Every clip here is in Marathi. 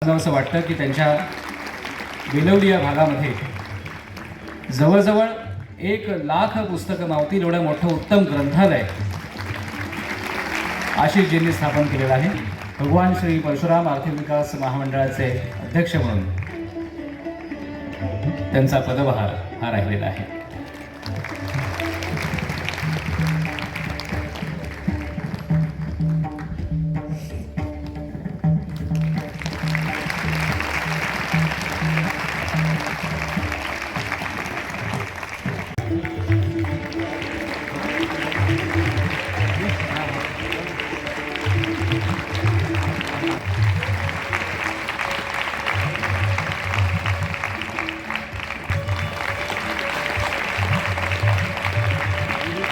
असं वाटतं की त्यांच्या बेलवली या भागामध्ये जवळजवळ 1,00,000 पुस्तकं मावतील एवढं मोठं उत्तम ग्रंथालय आशिषजींनी स्थापन केलेलं आहे. भगवान श्री परशुराम आर्थिक विकास महामंडळाचे अध्यक्ष म्हणून त्यांचा पदभार हा राहिलेला आहे.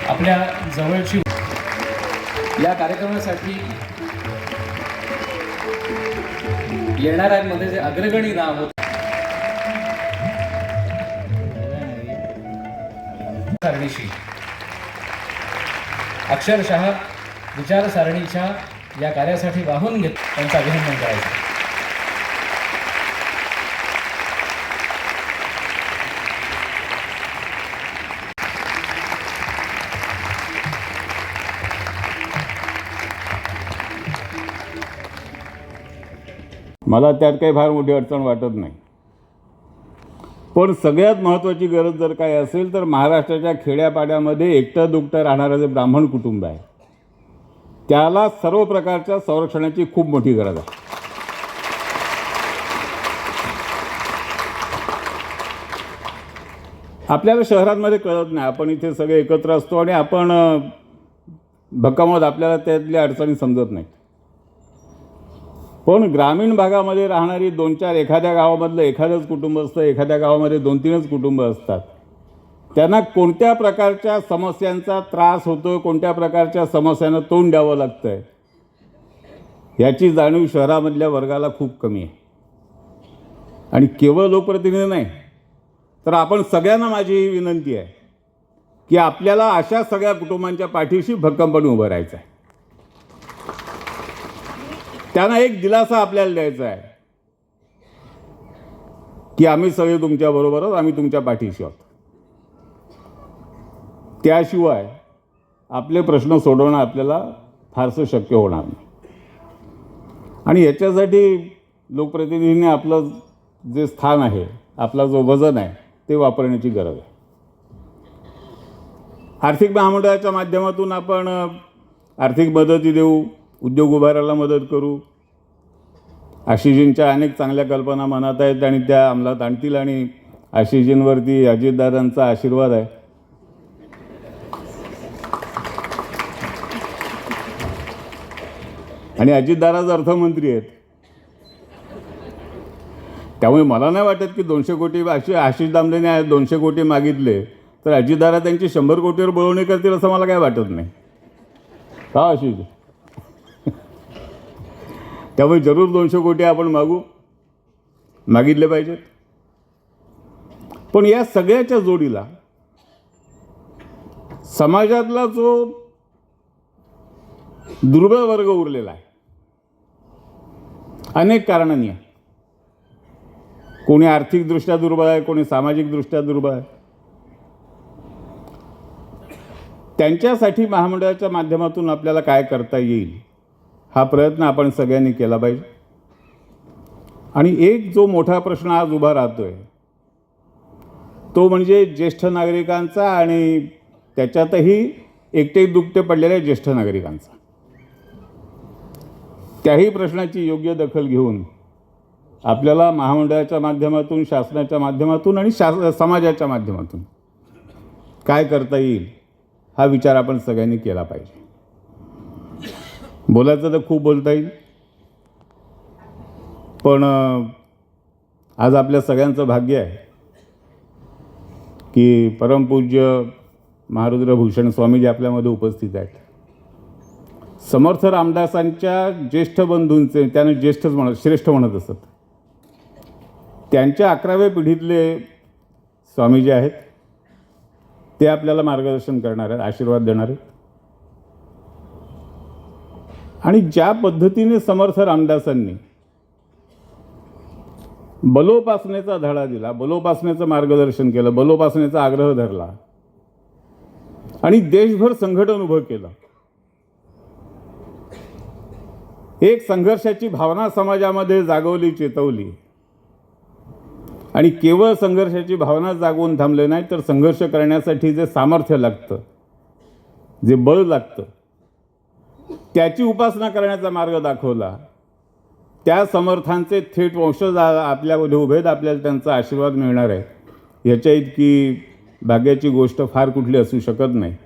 आपल्या जवळची या कार्यक्रमासाठी येणाऱ्यांमध्ये जे अग्रगणी नाव होते सारणीशी अक्षरशः विचारसारणीच्या या कार्यासाठी वाहून घेत त्यांचं अभिनंदन करायचं. मला त्यात काही फार मोठी अडचण वाटत नाही. पण सगळ्यात महत्त्वाची गरज जर काय असेल तर महाराष्ट्राच्या खेड्यापाड्यामध्ये एकटं दुकटं राहणारं जे ब्राह्मण कुटुंब आहे त्याला सर्व प्रकारच्या संरक्षणाची खूप मोठी गरज आहे. आपल्याला शहरांमध्ये कळत नाही. आपण इथे सगळे एकत्र असतो आणि आपण भक्कमत आपल्याला त्यातल्या अडचणी समजत नाहीत. पण ग्रामीण भागामध्ये राहणारी 2-4 एखाद्या गावामधलं एखादंच कुटुंब असतं, एखाद्या गावामध्ये 2-3च कुटुंब असतात. त्यांना कोणत्या प्रकारच्या समस्यांचा त्रास होतो, कोणत्या प्रकारच्या समस्यांना तोंड द्यावं लागतं आहे याची जाणीव शहरामधल्या वर्गाला खूप कमी आहे. आणि केवळ लोकप्रतिनिधी नाही तर आपण सगळ्यांना माझी ही विनंती आहे की आपल्याला अशा सगळ्या कुटुंबांच्या पाठीशी भक्कमपणे उभं राहायचं आहे. त्यांना एक दिलासा आपल्याला द्यायचा आहे की आम्ही सगळे तुमच्याबरोबर आहोत, आम्ही तुमच्या पाठीशी आहोत. त्याशिवाय आपले प्रश्न सोडवणं आपल्याला फारसं शक्य होणार नाही. आणि याच्यासाठी लोकप्रतिनिधींनी आपलं जे स्थान आहे, आपला जो वजन आहे ते वापरण्याची गरज आहे. आर्थिक महामंडळाच्या माध्यमातून आपण आर्थिक मदती देऊ, उद्योग उभारायला मदत करू. आशिषजींच्या अनेक चांगल्या कल्पना मनात आहेत आणि त्या अंमलात आणतील आणि आशिषजींवरती अजितदादांचा आशीर्वाद आहे. आणि अजितदादाच अर्थमंत्री आहेत. त्यामुळे मला नाही वाटत की 200 कोटी आशिष दामलेने 200 कोटी मागितले तर अजितदादा त्यांची 100 कोटीवर बोलवणी करतील असं मला काय वाटत नाही. का आशिष? त्यामुळे जरूर 200 कोटी आपण मागितले पाहिजेत. पण या सगळ्याच्या जोडीला समाजातला जो दुर्बळ वर्ग उरलेला आहे अनेक कारणांनी आहे. कोणी आर्थिकदृष्ट्या दुर्बळ आहे, कोणी सामाजिकदृष्ट्या दुर्बळ आहे. त्यांच्यासाठी महामंडळाच्या माध्यमातून आपल्याला काय करता येईल हा प्रयत्न आपण सगळ्यांनी केला पाहिजे. आणि एक जो मोठा प्रश्न आज उभा राहतोय तो म्हणजे ज्येष्ठ नागरिकांचा आणि त्याच्यातही एकटे दुकटे पडलेल्या ज्येष्ठ नागरिकांचा. त्याही प्रश्नाची योग्य दखल घेऊन आपल्याला महामंडळाच्या माध्यमातून, शासनाच्या माध्यमातून आणि समाजाच्या माध्यमातून काय करता येईल हा विचार आपण सगळ्यांनी केला पाहिजे. बोलायचं तर खूप बोलता येईल, पण आज आपल्या सगळ्यांचं भाग्य आहे की परमपूज्य महारुद्र भूषण स्वामीजी आपल्यामध्ये उपस्थित आहेत. समर्थ रामदासांच्या ज्येष्ठ बंधूंचे, त्यानं श्रेष्ठ म्हणत असत, त्यांच्या 11व्या पिढीतले स्वामीजी आहेत. ते आपल्याला मार्गदर्शन करणार आहेत, आशीर्वाद देणार आहेत. आणि ज्या पद्धतीने समर्थ रामदासांनी बलोपासनेचा धडा दिला, बलोपासनेचं मार्गदर्शन केलं, बलोपासनेचा आग्रह धरला आणि देशभर संघटन उभं केलं. एक संघर्षाची भावना समाजामध्ये जागवली, चेतवली आणि केवळ संघर्षाची भावना जागवून थांबले नाही, तर संघर्ष करण्यासाठी जे सामर्थ्य लागतं, जे बळ लागतं, त्याची उपासना करण्याचा मार्ग दाखवला. त्या समर्थांचे थेट वंशज आपल्यामध्ये उभे आहेत, आपल्याला त्यांचा आशीर्वाद मिळणार आहे. याच्या इतकी भाग्याची गोष्ट फार कुठली असू शकत नाही.